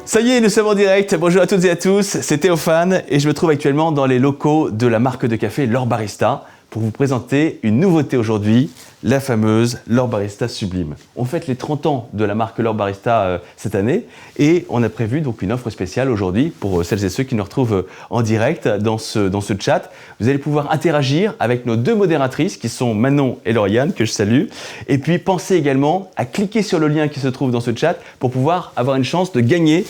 Ça y est, nous sommes en direct. Bonjour à toutes et à tous, c'est Théophane et je me trouve actuellement dans les locaux de la marque de café L'Or Barista pour vous présenter une nouveauté aujourd'hui, la fameuse L'Or Barista Sublime. On fête les 30 ans de la marque L'Or Barista cette année et on a prévu donc une offre spéciale aujourd'hui pour celles et ceux qui nous retrouvent en direct dans ce chat. Vous allez pouvoir interagir avec nos deux modératrices qui sont Manon et Lauriane, que je salue. Et puis pensez également à cliquer sur le lien qui se trouve dans ce chat pour pouvoir avoir une chance de gagner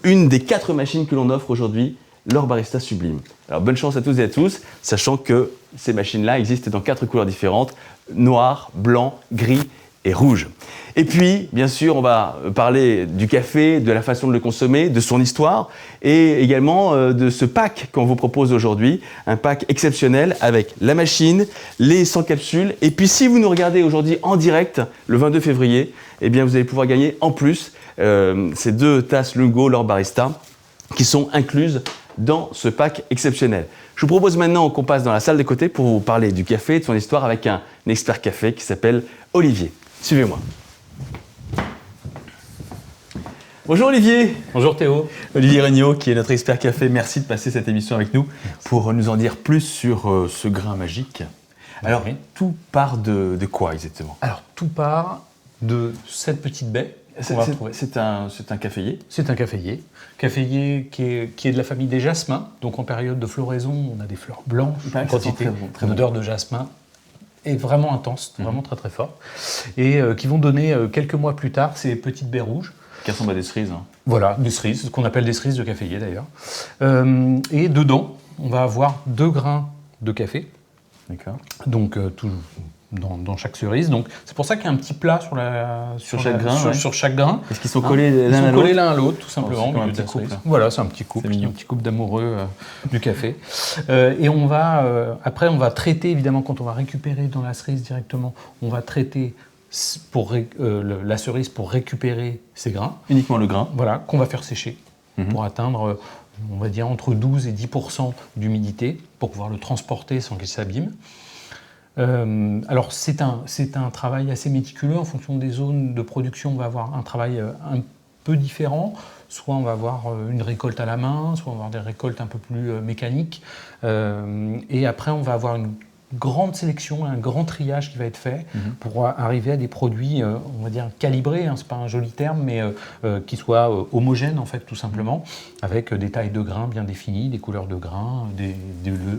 une des 4 machines que l'on offre aujourd'hui, L'Or Barista Sublime. Alors bonne chance à tous et à tous, sachant que ces machines-là existent dans 4 couleurs différentes, noir, blanc, gris et rouge. Et puis, bien sûr, on va parler du café, de la façon de le consommer, de son histoire et également de ce pack qu'on vous propose aujourd'hui, un pack exceptionnel avec la machine, les 100 capsules. Et puis, si vous nous regardez aujourd'hui en direct, le 22 février, eh bien, vous allez pouvoir gagner en plus ces 2 tasses Lungo L'Or Barista qui sont incluses dans ce pack exceptionnel. Je vous propose maintenant qu'on passe dans la salle des côtés pour vous parler du café et de son histoire avec un expert café qui s'appelle Olivier. Suivez-moi. Bonjour Olivier. Bonjour Théo. Olivier Regnault qui est notre expert café. Merci de passer cette émission avec nous pour nous en dire plus sur ce grain magique. Alors, tout part de quoi exactement? Alors, tout part de cette petite baie. C'est un caféier? C'est un caféier. Caféier qui est de la famille des jasmins. Donc en période de floraison, on a des fleurs blanches en quantité. L'odeur de jasmin est vraiment intense, vraiment très très fort. Et qui vont donner quelques mois plus tard ces petites baies rouges. Qui ressemblent à des cerises. Hein. Voilà, des cerises, ce qu'on appelle des cerises de caféier d'ailleurs. Et dedans, on va avoir 2 grains de café. D'accord. Donc dans chaque cerise. Donc c'est pour ça qu'il y a un petit plat sur chaque grain. Parce qu'ils sont collés l'un à l'autre, tout simplement. Un petit couple. Voilà, c'est un petit couple d'amoureux du café. Et on va après on va traiter évidemment quand on va récupérer dans la cerise directement, on va traiter la cerise pour récupérer ces grains. Uniquement le grain. Voilà, qu'on va faire sécher pour atteindre on va dire entre 12 et 10% d'humidité pour pouvoir le transporter sans qu'il s'abîme. Alors c'est un travail assez méticuleux en fonction des zones de production. On va avoir un travail un peu différent. Soit on va avoir une récolte à la main, soit on va avoir des récoltes un peu plus mécaniques. Et après on va avoir une grande sélection, un grand triage qui va être fait pour arriver à des produits, on va dire calibrés, hein, c'est pas un joli terme, mais qui soient homogènes en fait tout simplement, avec des tailles de grains bien définies, des couleurs de grains,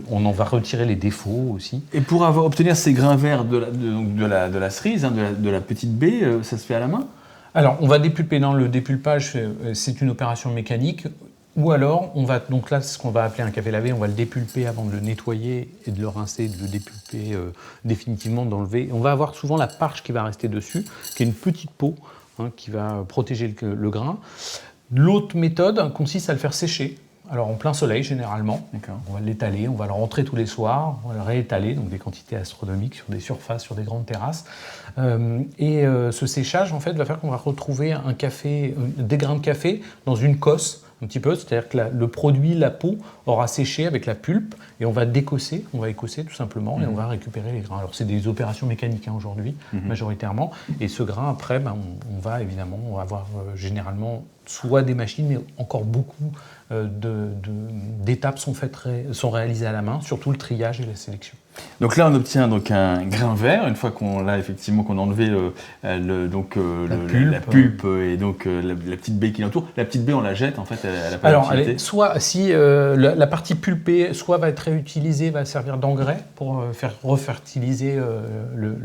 on en va retirer les défauts aussi. Et pour obtenir ces grains verts de la cerise, hein, de la petite baie, ça se fait à la main? Alors on va dépulper. Dans le dépulpage, c'est une opération mécanique. Ou alors, on va, donc là, ce qu'on va appeler un café lavé, on va le dépulper avant de le nettoyer et de le rincer, de le dépulper définitivement, d'enlever. On va avoir souvent la parche qui va rester dessus, qui est une petite peau qui va protéger le grain. L'autre méthode consiste à le faire sécher. Alors en plein soleil généralement. D'accord. On va l'étaler, on va le rentrer tous les soirs, on va le réétaler, donc des quantités astronomiques sur des surfaces, sur des grandes terrasses. Ce séchage en fait va faire qu'on va retrouver des grains de café dans une cosse. Un petit peu, c'est-à-dire que le produit, la peau, aura séché avec la pulpe et on va écosser tout simplement et on va récupérer les grains. Alors c'est des opérations mécaniques aujourd'hui, majoritairement, et ce grain après, on va avoir généralement soit des machines, mais encore beaucoup d'étapes sont réalisées à la main, surtout le triage et la sélection. Donc là, on obtient donc un grain vert une fois qu'on a enlevé la pulpe et donc la petite baie qui l'entoure. La petite baie, on la jette en fait, elle n'a pas d'utilité. Soit si la partie pulpée, soit va être réutilisée, va servir d'engrais pour faire refertiliser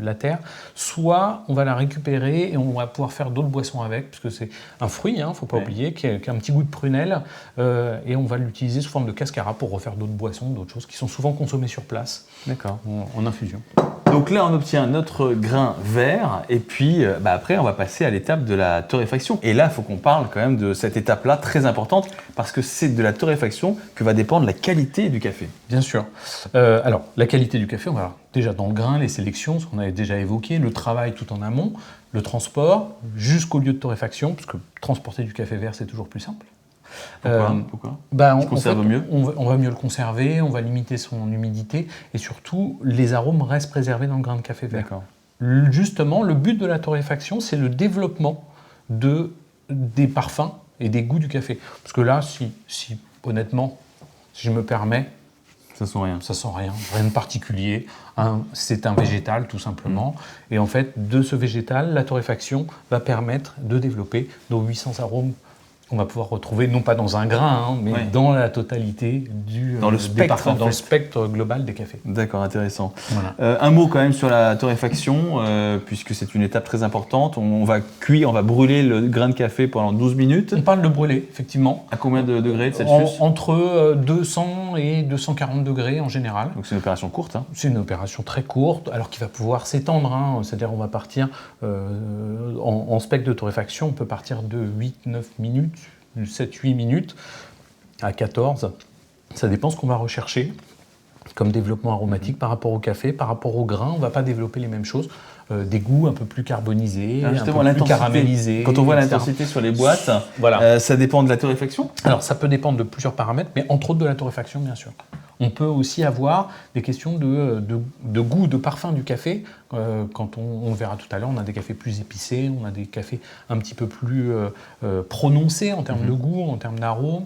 la terre, soit on va la récupérer et on va pouvoir faire d'autres boissons avec, puisque c'est un fruit, il ne faut pas oublier, qui a un petit goût de prunelle, et on va l'utiliser sous forme de cascara pour refaire d'autres boissons, d'autres choses qui sont souvent consommées sur place. D'accord. En infusion. Donc là, on obtient notre grain vert et puis après, on va passer à l'étape de la torréfaction. Et là, il faut qu'on parle quand même de cette étape-là très importante parce que c'est de la torréfaction que va dépendre la qualité du café. Bien sûr. Alors, la qualité du café, on va voir déjà dans le grain, les sélections, ce qu'on avait déjà évoqué, le travail tout en amont, le transport jusqu'au lieu de torréfaction, parce que transporter du café vert, c'est toujours plus simple. Pourquoi On conserve mieux. On va mieux le conserver, on va limiter son humidité et surtout les arômes restent préservés dans le grain de café vert. D'accord. Justement, le but de la torréfaction, c'est le développement des parfums et des goûts du café. Parce que là, si honnêtement, si je me permets, ça sent rien. Ça sent rien, rien de particulier. C'est un végétal tout simplement. Et en fait, de ce végétal, la torréfaction va permettre de développer nos 800 arômes qu'on va pouvoir retrouver, non pas dans un grain, mais dans la totalité dans le spectre, dans le spectre global des cafés. D'accord, intéressant. Voilà. Un mot quand même sur la torréfaction, puisque c'est une étape très importante. On va cuire, on va brûler le grain de café pendant 12 minutes. On parle de brûler, effectivement. À combien de degrés de Celsius? Entre 200 et 240 degrés en général. Donc c'est une opération courte. Hein. C'est une opération très courte, alors qu'il va pouvoir s'étendre. Hein. C'est-à-dire on va partir en spectre de torréfaction, on peut partir de 8-9 minutes, 7-8 minutes à 14. Ça dépend ce qu'on va rechercher comme développement aromatique par rapport au café, par rapport au grain. On ne va pas développer les mêmes choses. Des goûts un peu plus carbonisés, un peu plus caramélisés. Quand on voit l'intensité sur les boîtes, ça dépend de la torréfaction? Alors ça peut dépendre de plusieurs paramètres, mais entre autres de la torréfaction bien sûr. On peut aussi avoir des questions de goût, de parfum du café. Quand on verra tout à l'heure, on a des cafés plus épicés, on a des cafés un petit peu plus prononcés en termes de goût, en termes d'arôme,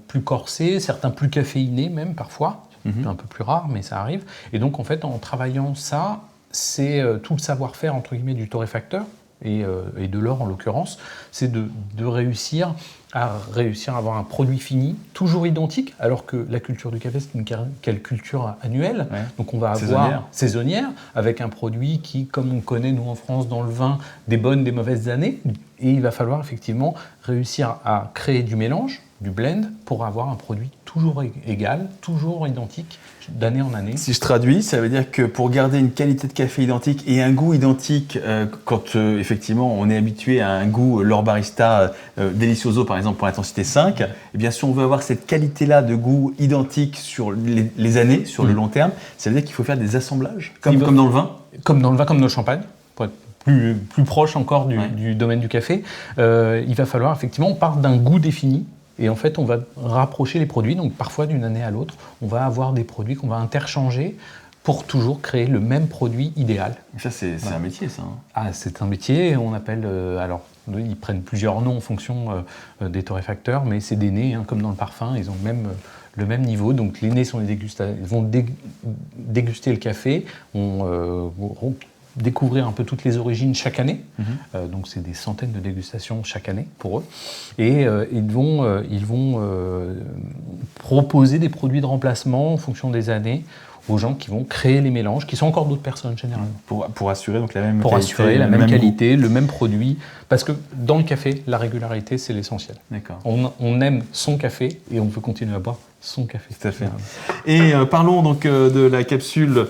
plus corsés, certains plus caféinés même parfois, un peu plus rare, mais ça arrive. Et donc en fait, en travaillant ça, c'est tout le savoir-faire entre guillemets du torréfacteur et de l'or en l'occurrence, c'est de réussir à avoir un produit fini, toujours identique, alors que la culture du café, c'est une culture annuelle. Ouais. Donc on va avoir saisonnière, avec un produit qui, comme on connaît nous en France dans le vin, des bonnes, des mauvaises années. Et il va falloir effectivement réussir à créer du mélange, du blend, pour avoir un produit toujours égal, toujours identique, d'année en année. Si je traduis, ça veut dire que pour garder une qualité de café identique et un goût identique, quand effectivement on est habitué à un goût L'Or Barista Delicioso par exemple pour l'intensité 5, eh bien si on veut avoir cette qualité-là de goût identique sur les années, sur le long terme, ça veut dire qu'il faut faire des assemblages, comme dans le vin? Comme dans le vin, comme dans le champagne, pour être plus proche encore du domaine du café. Il va falloir effectivement, on part d'un goût défini. Et en fait, on va rapprocher les produits, donc parfois d'une année à l'autre, on va avoir des produits qu'on va interchanger pour toujours créer le même produit idéal. Et ça, c'est un métier, ça. Hein. Ah, c'est un métier, on appelle... alors, ils prennent plusieurs noms en fonction des torréfacteurs, mais c'est des nez, hein, comme dans le parfum, ils ont le même niveau. Donc les nez sont les dégustateurs, ils vont déguster le café, découvrir un peu toutes les origines chaque année. Donc c'est des centaines de dégustations chaque année pour eux. Et ils vont proposer des produits de remplacement en fonction des années aux gens qui vont créer les mélanges, qui sont encore d'autres personnes généralement. Pour assurer donc la même pour qualité, assurer la même qualité, le même produit. Parce que dans le café, la régularité, c'est l'essentiel. D'accord. On aime son café et on veut continuer à boire son café. Tout à fait. Et parlons donc de la capsule.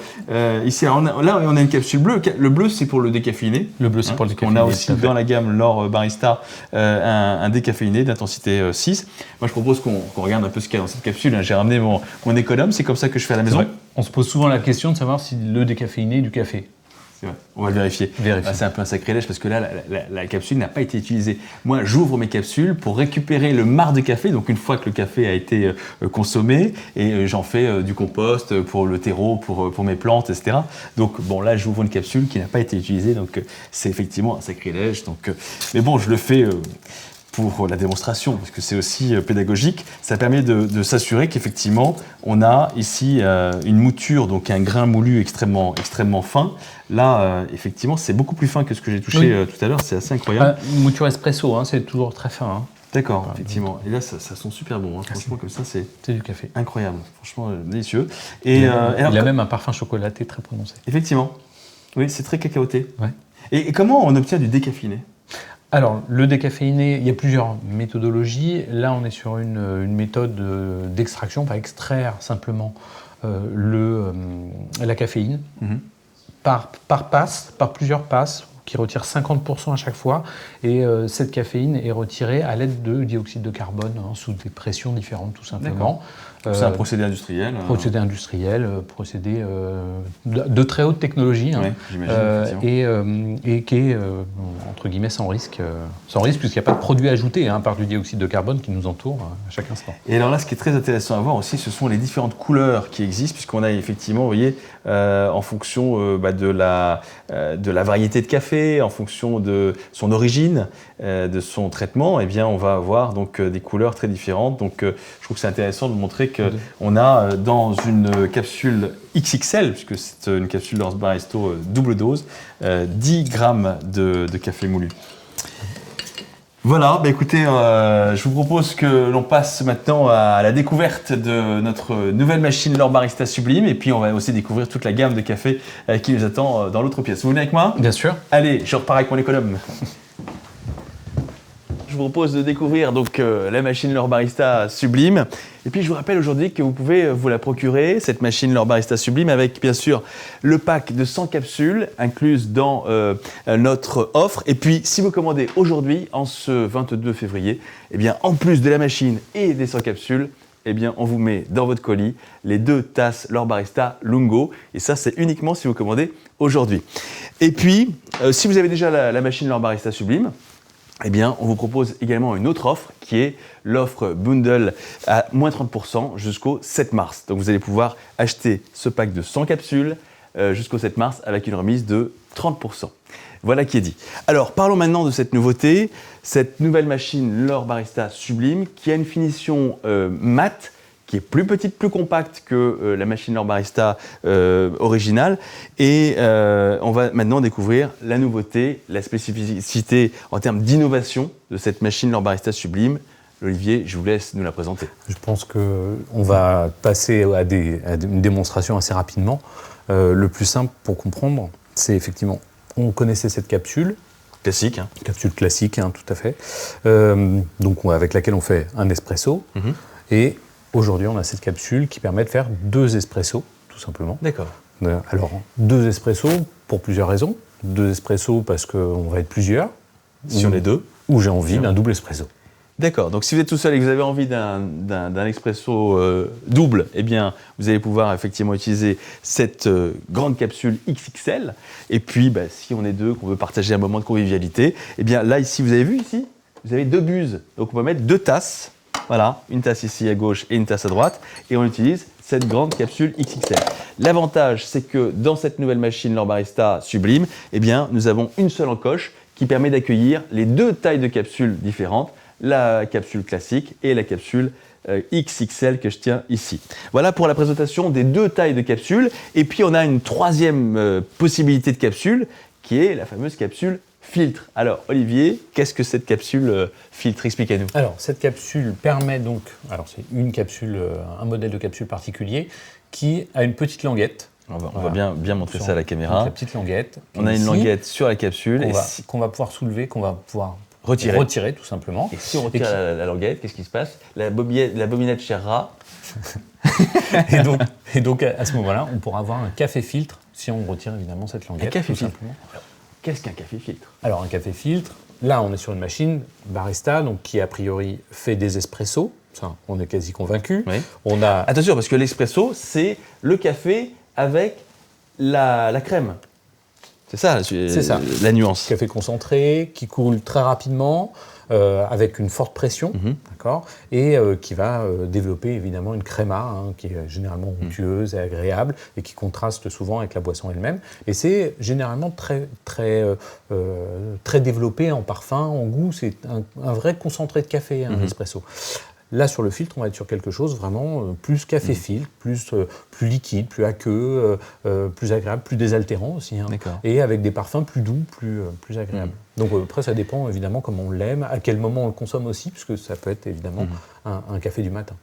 Ici, alors là, on a une capsule bleue. Le bleu, c'est pour le décaféiné. Le bleu, c'est pour le décaféiné. On a aussi dans la gamme L'Or Barista un décaféiné d'intensité 6. Moi, je propose qu'on regarde un peu ce qu'il y a dans cette capsule. J'ai ramené mon économe. C'est comme ça que je fais à la maison. On se pose souvent la question de savoir si le décaféiné est du café. C'est vrai. On va le vérifier. C'est un peu un sacrilège parce que là, la capsule n'a pas été utilisée. Moi, j'ouvre mes capsules pour récupérer le marc de café, donc une fois que le café a été consommé, et j'en fais du compost pour le terreau, pour mes plantes, etc. Donc bon, là, j'ouvre une capsule qui n'a pas été utilisée, donc c'est effectivement un sacrilège. Donc, mais bon, je le fais pour la démonstration, parce que c'est aussi pédagogique. Ça permet de s'assurer qu'effectivement, on a ici une mouture, donc un grain moulu extrêmement fin. Là, effectivement, c'est beaucoup plus fin que ce que j'ai touché tout à l'heure. C'est assez incroyable. Une mouture espresso, hein, c'est toujours très fin. Hein. D'accord, effectivement. Et là, ça sent super bon. Hein. Franchement, comme ça, c'est du café. Incroyable. Franchement, délicieux. Il a même un parfum chocolaté très prononcé. Effectivement. Oui, c'est très cacaoté. Ouais. Et comment on obtient du décaféiné ? Alors, le décaféiné, il y a plusieurs méthodologies. Là, on est sur une méthode d'extraction, enfin extraire simplement la caféine par passe, par plusieurs passes, qui retirent 50% à chaque fois. Et cette caféine est retirée à l'aide de dioxyde de carbone, sous des pressions différentes, tout simplement. C'est un procédé industriel. Procédé industriel, procédé de très haute technologie, oui, j'imagine, et qui est, entre guillemets, sans risque puisqu'il n'y a pas de produit ajouté, par du dioxyde de carbone qui nous entoure à chaque instant. Et alors là, ce qui est très intéressant à voir aussi, ce sont les différentes couleurs qui existent, puisqu'on a effectivement, vous voyez, en fonction de la variété de café, café, en fonction de son origine, de son traitement, eh bien, on va avoir donc des couleurs très différentes. Donc, je trouve que c'est intéressant de montrer qu'on a dans une capsule XXL, puisque c'est une capsule L'Or Baristo double dose, 10 grammes de café moulu. Voilà, écoutez, je vous propose que l'on passe maintenant à la découverte de notre nouvelle machine L'Or Barista Sublime, et puis on va aussi découvrir toute la gamme de café qui nous attend dans l'autre pièce. Vous venez avec moi ? Bien sûr. Allez, je repars avec mon économe. Je vous propose de découvrir donc la machine L'Or Barista Sublime. Et puis je vous rappelle aujourd'hui que vous pouvez vous la procurer, cette machine L'Or Barista Sublime, avec bien sûr le pack de 100 capsules incluses dans notre offre. Et puis si vous commandez aujourd'hui, en ce 22 février, eh bien, en plus de la machine et des 100 capsules, eh bien, on vous met dans votre colis les 2 tasses L'Or Barista Lungo. Et ça, c'est uniquement si vous commandez aujourd'hui. Et puis, si vous avez déjà la machine L'Or Barista Sublime, eh bien, on vous propose également une autre offre qui est l'offre Bundle à moins 30% jusqu'au 7 mars. Donc, vous allez pouvoir acheter ce pack de 100 capsules jusqu'au 7 mars avec une remise de 30%. Voilà qui est dit. Alors, parlons maintenant de cette nouveauté, cette nouvelle machine L'Or Barista Sublime qui a une finition mate, qui est plus petite, plus compacte que la machine L'Or Barista originale. Et on va maintenant découvrir la nouveauté, la spécificité en termes d'innovation de cette machine L'Or Barista Sublime. Olivier, je vous laisse nous la présenter. Je pense qu'on va passer à une démonstration assez rapidement. Le plus simple pour comprendre, c'est effectivement, on connaissait cette capsule. Classique. Hein. Capsule classique, hein, tout à fait. Donc avec laquelle on fait un espresso. Et aujourd'hui, on a cette capsule qui permet de faire 2 espressos, tout simplement. D'accord. Alors, 2 espressos pour plusieurs raisons. 2 espressos parce qu'on va être plusieurs. Si on est 2. Ou j'ai envie d'un double espresso. D'accord. Donc, si vous êtes tout seul et que vous avez envie d'un expresso double, eh bien, vous allez pouvoir effectivement utiliser cette grande capsule XXL. Et puis, si on est 2, qu'on veut partager un moment de convivialité, eh bien, là, ici, vous avez vu ici, vous avez 2 buses. Donc, on peut mettre 2 tasses. Voilà, une tasse ici à gauche et une tasse à droite, et on utilise cette grande capsule XXL. L'avantage, c'est que dans cette nouvelle machine L'Or Barista Sublime, eh bien, nous avons une seule encoche qui permet d'accueillir les 2 tailles de capsules différentes, la capsule classique et la capsule XXL que je tiens ici. Voilà pour la présentation des 2 tailles de capsules, et puis on a une 3e possibilité de capsule qui est la fameuse capsule filtre. Alors, Olivier, qu'est-ce que cette capsule filtre ? Expliquez-nous. Alors, cette capsule permet donc, alors c'est une capsule, un modèle de capsule particulier qui a une petite languette. On va bien montrer ça à la caméra. La petite languette. On a une languette sur la capsule. Qu'on va pouvoir soulever, qu'on va pouvoir retirer tout simplement. Et si on retire la languette, qu'est-ce qui se passe ? La bobinette cherra. et donc, à ce moment-là, on pourra avoir un café filtre si on retire évidemment cette languette. Un café filtre. Simplement. Qu'est-ce qu'un café filtre ? Alors, un café filtre, là, on est sur une machine barista, donc qui a priori fait des espressos. Ça, on est quasi convaincu. Oui. Attention, parce que l'espresso, c'est le café avec la crème. C'est ça, la nuance. Café concentré, qui coule très rapidement, avec une forte pression, d'accord, et qui va développer évidemment une créma qui est généralement onctueuse et agréable et qui contraste souvent avec la boisson elle-même. Et c'est généralement très développé en parfum, en goût. C'est un vrai concentré de café, un espresso. Là, sur le filtre, on va être sur quelque chose vraiment plus café-filtre, plus liquide, plus aqueux, plus agréable, plus désaltérant aussi. Et avec des parfums plus doux, plus agréables. Donc après, ça dépend évidemment comment on l'aime, à quel moment on le consomme aussi, puisque ça peut être évidemment un café du matin.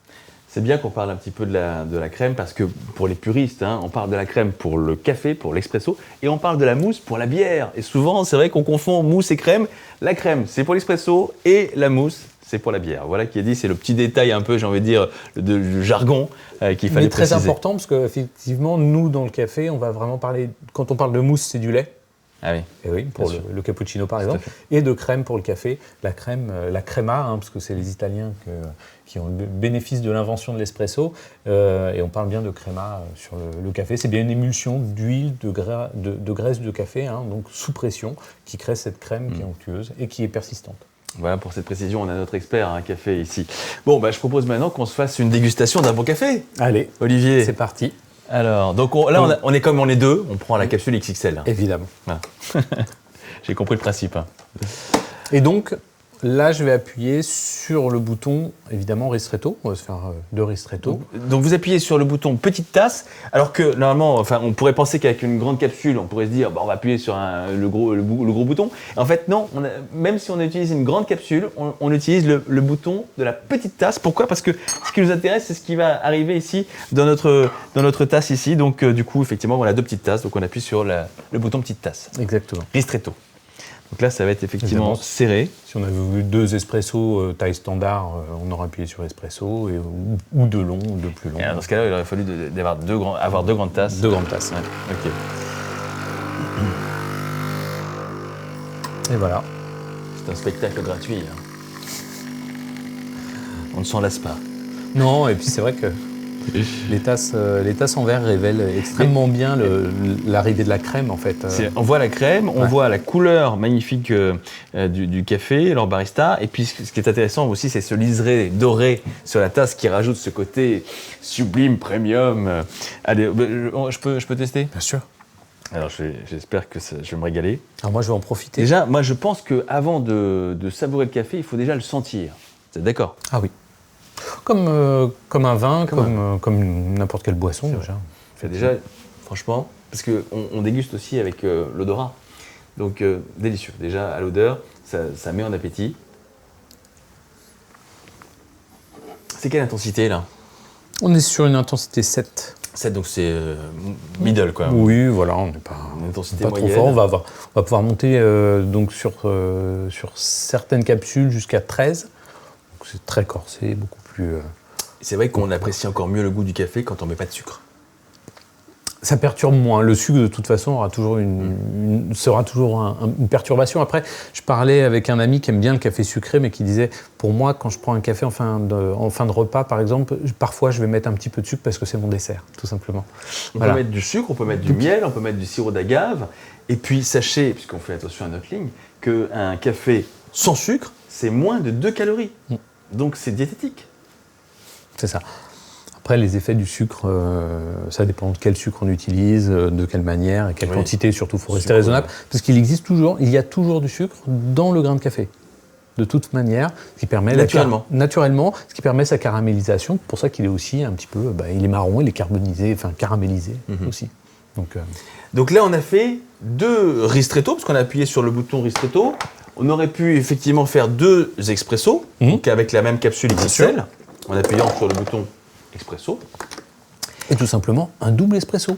C'est bien qu'on parle un petit peu de la crème, parce que pour les puristes, on parle de la crème pour le café, pour l'espresso, et on parle de la mousse pour la bière. Et souvent, c'est vrai qu'on confond mousse et crème. La crème, c'est pour l'espresso, et la mousse, c'est pour la bière. Voilà qui est dit, c'est le petit détail un peu, j'ai envie de dire, du jargon qu'il fallait préciser. Mais très important, parce qu'effectivement, nous, dans le café, on va vraiment parler, quand on parle de mousse, c'est du lait. Ah oui. Et oui, pour le cappuccino par exemple, et de crème pour le café. La crème, la crema, parce que c'est les Italiens qui ont le bénéfice de l'invention de l'espresso, et on parle bien de crema sur le café. C'est bien une émulsion d'huile, de graisse de café, donc sous pression, qui crée cette crème qui est onctueuse et qui est persistante. Voilà, pour cette précision, on a notre expert café ici. Bon, je propose maintenant qu'on se fasse une dégustation d'un bon café. Allez, Olivier. C'est parti. Alors, donc là, on est comme on est 2, on prend la capsule XXL. Évidemment. Voilà. j'ai compris le principe. Hein. Et donc, là, je vais appuyer sur le bouton, évidemment, ristretto. On va se faire 2 ristretto. Donc vous appuyez sur le bouton petite tasse, alors que normalement, enfin, on pourrait penser qu'avec une grande capsule, on pourrait se dire, on va appuyer sur le gros bouton. En fait, non, même si on utilise une grande capsule, on utilise le bouton de la petite tasse. Pourquoi ? Parce que ce qui nous intéresse, c'est ce qui va arriver ici dans notre tasse ici. Donc du coup, effectivement, on a 2 petites tasses. Donc on appuie sur le bouton petite tasse. Exactement. Ristretto. Donc là, ça va être effectivement serré. Si on avait voulu 2 espressos taille standard, on aurait appuyé sur espresso, ou 2 longs, ou 2 plus longs. Et dans ce cas-là, il aurait fallu avoir 2 grandes tasses. 2 grandes tasses. Ouais. Ok. Et voilà. C'est un spectacle gratuit. Hein. On ne s'en lasse pas. Non, et puis c'est vrai que les tasses en verre révèlent extrêmement bien l'arrivée de la crème, en fait. On voit la crème, on voit la couleur magnifique du café, leur barista. Et puis, ce qui est intéressant aussi, c'est ce liseré doré sur la tasse qui rajoute ce côté sublime, premium. Allez, je peux tester ? Bien sûr. Alors, j'espère que je vais me régaler. Alors moi, je vais en profiter. Déjà, moi, je pense qu'avant de savourer le café, il faut déjà le sentir. Vous êtes d'accord ? Ah oui. Comme un vin, comme n'importe quelle boisson, déjà. Déjà, franchement, parce qu'on déguste aussi avec l'odorat. Donc, délicieux. Déjà, à l'odeur, ça met en appétit. C'est quelle intensité, là ? On est sur une intensité 7. 7, donc c'est middle, quoi. Oui, voilà, on n'est pas, une intensité pas moyenne. trop fort. On va pouvoir monter donc sur certaines capsules jusqu'à 13. Donc c'est très corsé, beaucoup plus... C'est vrai qu'on apprécie encore mieux le goût du café quand on ne met pas de sucre. Ça perturbe moins. Le sucre, de toute façon, sera toujours une perturbation. Après, je parlais avec un ami qui aime bien le café sucré, mais qui disait, pour moi, quand je prends un café en fin de repas, par exemple, parfois, je vais mettre un petit peu de sucre parce que c'est mon dessert, tout simplement. On peut mettre du sucre, on peut mettre du miel, on peut mettre du sirop d'agave. Et puis, sachez, puisqu'on fait attention à notre ligne, qu'un café sans sucre, c'est moins de 2 calories. Donc, c'est diététique. C'est ça. Après, les effets du sucre, ça dépend de quel sucre on utilise, de quelle manière et quelle quantité. Surtout, il faut rester raisonnable. Parce qu'il y a toujours du sucre dans le grain de café. De toute manière, ce qui permet naturellement, ce qui permet sa caramélisation. C'est pour ça qu'il est aussi un petit peu, il est marron, il est carbonisé, enfin caramélisé aussi. Donc là, on a fait 2 ristretto, parce qu'on a appuyé sur le bouton ristretto. On aurait pu effectivement faire 2 expressos, donc avec la même capsule XXL, en appuyant sur le bouton expresso. Et tout simplement un double espresso.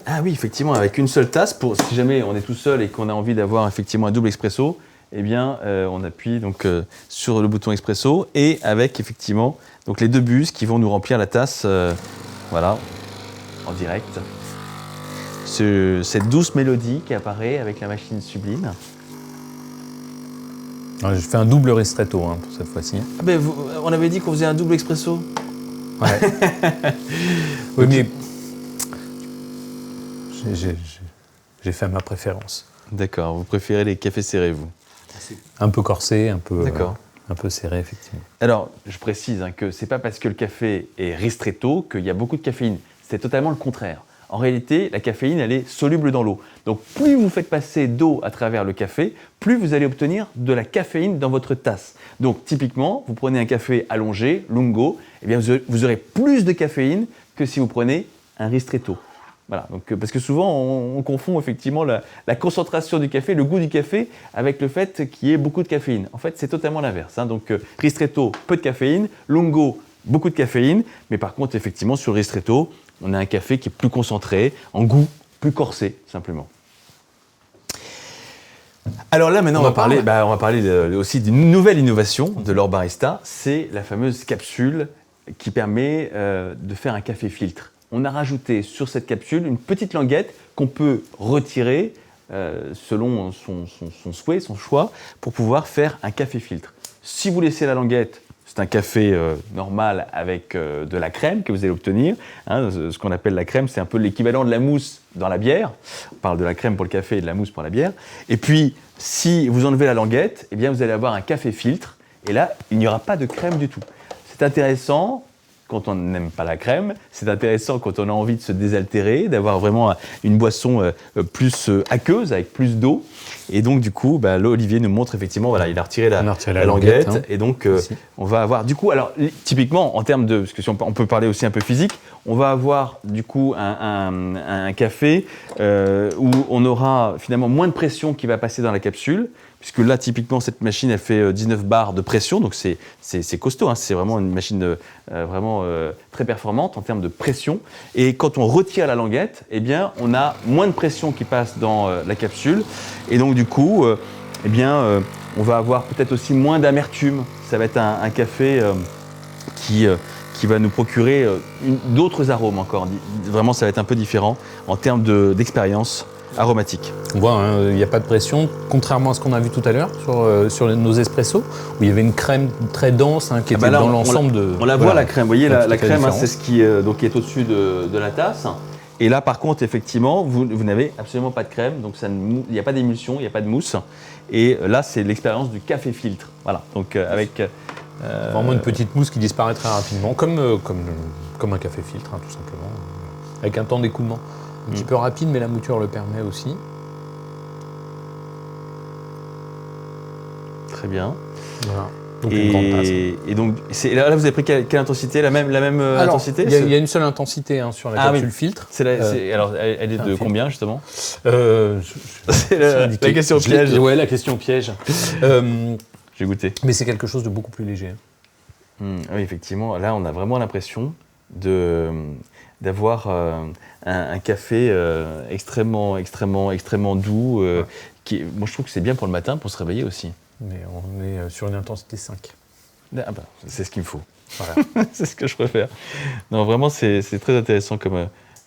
Ah oui, effectivement, avec une seule tasse, si jamais on est tout seul et qu'on a envie d'avoir effectivement un double expresso, eh bien, on appuie donc sur le bouton expresso et avec effectivement donc les 2 bus qui vont nous remplir la tasse, voilà, en direct. Cette douce mélodie qui apparaît avec la machine Sublime. Alors, je fais un double ristretto pour cette fois-ci. Ah ben, on avait dit qu'on faisait un double expresso. Ouais. Oui, mais j'ai fait ma préférence. D'accord, vous préférez les cafés serrés, vous ? Un peu corsé, un peu serré, effectivement. Alors, je précise que c'est pas parce que le café est ristretto qu'il y a beaucoup de caféine. C'est totalement le contraire. En réalité, la caféine, elle est soluble dans l'eau. Donc, plus vous faites passer d'eau à travers le café, plus vous allez obtenir de la caféine dans votre tasse. Donc, typiquement, vous prenez un café allongé, lungo, eh bien, vous aurez plus de caféine que si vous prenez un ristretto. Voilà, donc, parce que souvent, on confond effectivement la concentration du café, le goût du café, avec le fait qu'il y ait beaucoup de caféine. En fait, c'est totalement l'inverse. Donc, ristretto, peu de caféine, lungo, beaucoup de caféine, mais par contre, effectivement, sur le ristretto, on a un café qui est plus concentré, en goût, plus corsé, simplement. Alors là, maintenant, on va parler aussi d'une nouvelle innovation de L'Or Barista. C'est la fameuse capsule qui permet de faire un café filtre. On a rajouté sur cette capsule une petite languette qu'on peut retirer selon son souhait, son choix, pour pouvoir faire un café filtre. Si vous laissez la languette, c'est un café normal avec de la crème que vous allez obtenir. Ce qu'on appelle la crème, c'est un peu l'équivalent de la mousse dans la bière. On parle de la crème pour le café et de la mousse pour la bière. Et puis, si vous enlevez la languette, eh bien, vous allez avoir un café filtre. Et là, il n'y aura pas de crème du tout. C'est intéressant quand on n'aime pas la crème. C'est intéressant quand on a envie de se désaltérer, d'avoir vraiment une boisson plus aqueuse, avec plus d'eau. Et donc, du coup, Olivier nous montre effectivement, voilà, il a retiré la languette. hein. Et donc, on va avoir, du coup, alors, typiquement, en termes de, parce que si on peut parler aussi un peu physique, on va avoir, du coup, un café où on aura finalement moins de pression qui va passer dans la capsule, puisque là, typiquement, cette machine, elle fait 19 bars de pression, donc c'est costaud, hein, c'est vraiment une machine vraiment très performante en termes de pression. Et quand on retire la languette, eh bien, on a moins de pression qui passe dans la capsule, et donc du coup, on va avoir peut-être aussi moins d'amertume. Ça va être un café qui va nous procurer d'autres arômes encore. Vraiment, ça va être un peu différent en termes d'expérience aromatique. On voit, il n'y a pas de pression, contrairement à ce qu'on a vu tout à l'heure sur nos espressos, où il y avait une crème très dense qui était dans l'ensemble de... On la voit, la crème. Vous voyez, la crème, c'est ce qui donc, est au-dessus de la tasse. Et là, par contre, effectivement, vous n'avez absolument pas de crème, donc il n'y a pas d'émulsion, il n'y a pas de mousse. Et là, c'est l'expérience du café filtre. Voilà, donc avec... Vraiment une petite mousse qui disparaît très rapidement, comme un café filtre, tout simplement, avec un temps d'écoulement un petit peu rapide, mais la mouture le permet aussi. Très bien. Voilà. Donc une grande tasse. Et donc, là, vous avez pris quelle intensité? La même intensité? Il y a une seule intensité sur la capsule filtre. Alors, elle est de combien, justement? C'est la question piège. Ouais, la question piège. J'ai goûté. Mais c'est quelque chose de beaucoup plus léger. Oui, effectivement. Là, on a vraiment l'impression d'avoir un café extrêmement doux. Moi, je trouve que c'est bien pour le matin, pour se réveiller aussi. Mais on est sur une intensité 5. C'est ce qu'il me faut. Voilà. C'est ce que je préfère. Non, vraiment, c'est très intéressant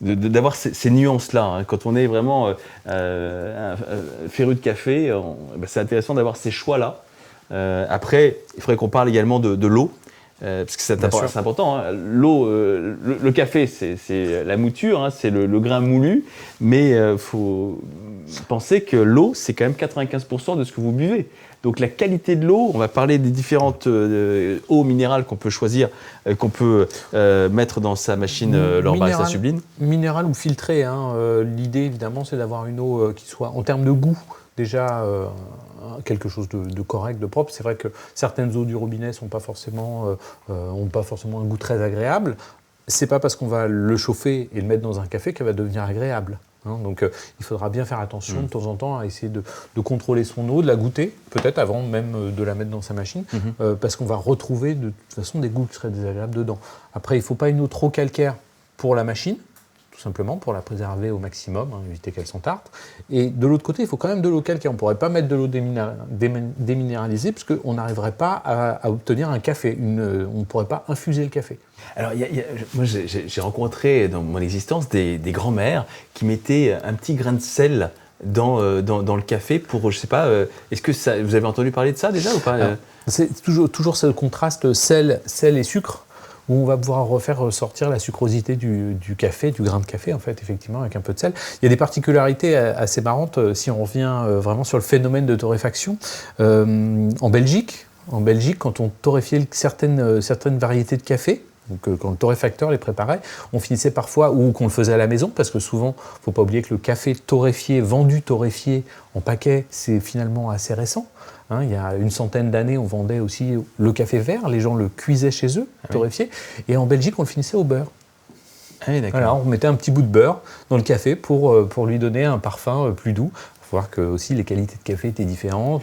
d'avoir ces nuances-là. Hein. Quand on est vraiment féru de café, c'est intéressant d'avoir ces choix-là. Après, il faudrait qu'on parle également de l'eau. Parce que c'est important. Hein. L'eau, le café, c'est la mouture, hein, c'est le grain moulu, mais il faut penser que l'eau, c'est quand même 95% de ce que vous buvez. Donc la qualité de l'eau, on va parler des différentes eaux minérales qu'on peut choisir, qu'on peut mettre dans sa machine L'Or Barista Sublime. Minérale ou filtrée. L'idée, évidemment, c'est d'avoir une eau qui soit, en termes de goût, déjà quelque chose de correct, de propre. C'est vrai que certaines eaux du robinet n'ont pas forcément un goût très agréable. C'est pas parce qu'on va le chauffer et le mettre dans un café qu'elle va devenir agréable. Donc il faudra bien faire attention de temps en temps à essayer de contrôler son eau, de la goûter, peut-être avant même de la mettre dans sa machine, parce qu'on va retrouver de toute façon des goûts qui seraient désagréables dedans. Après, il ne faut pas une eau trop calcaire pour la machine, tout simplement pour la préserver au maximum, éviter qu'elle s'entarte. Et de l'autre côté, il faut quand même de l'eau calcaire. On ne pourrait pas mettre de l'eau déminéralisée parce qu'on n'arriverait pas à obtenir un café. On ne pourrait pas infuser le café. Alors, moi, j'ai rencontré dans mon existence des grands-mères qui mettaient un petit grain de sel dans le café pour, je ne sais pas, est-ce que vous avez entendu parler de ça déjà ou pas? Alors, c'est toujours ce contraste sel et sucre, où on va pouvoir refaire ressortir la sucrosité du café, du grain de café, en fait, effectivement, avec un peu de sel. Il y a des particularités assez marrantes si on revient vraiment sur le phénomène de torréfaction. En Belgique, quand on torréfiait certaines variétés de café, donc, quand le torréfacteur les préparait, on finissait parfois, ou qu'on le faisait à la maison, parce que souvent, il ne faut pas oublier que le café vendu torréfié en paquet, c'est finalement assez récent. Il y a une centaine d'années, on vendait aussi le café vert, les gens le cuisaient chez eux, torréfié, et en Belgique, on le finissait au beurre. Ah oui, d'accord. Voilà, on mettait un petit bout de beurre dans le café pour lui donner un parfum plus doux. Il faut voir que aussi les qualités de café étaient différentes.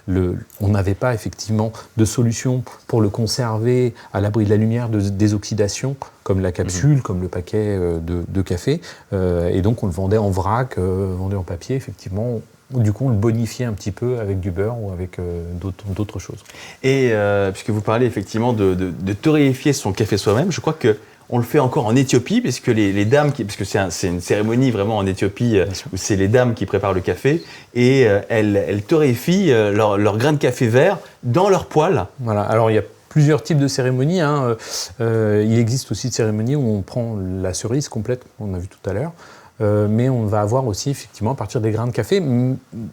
On n'avait pas effectivement de solution pour le conserver à l'abri de la lumière des oxydations, comme la capsule, comme le paquet de café. Et donc on le vendait en vrac, vendait en papier, effectivement. Du coup, on le bonifiait un petit peu avec du beurre ou avec d'autres choses. Et puisque vous parlez effectivement de torréfier son café soi-même, je crois qu'on le fait encore en Éthiopie, puisque les dames, parce que c'est une cérémonie vraiment en Éthiopie où c'est les dames qui préparent le café, et elles torréfient leur grain de café vert dans leur poêle. Voilà, alors il y a plusieurs types de cérémonies. Il existe aussi des cérémonies où on prend la cerise complète, qu'on a vu tout à l'heure, mais on va avoir aussi effectivement à partir des grains de café.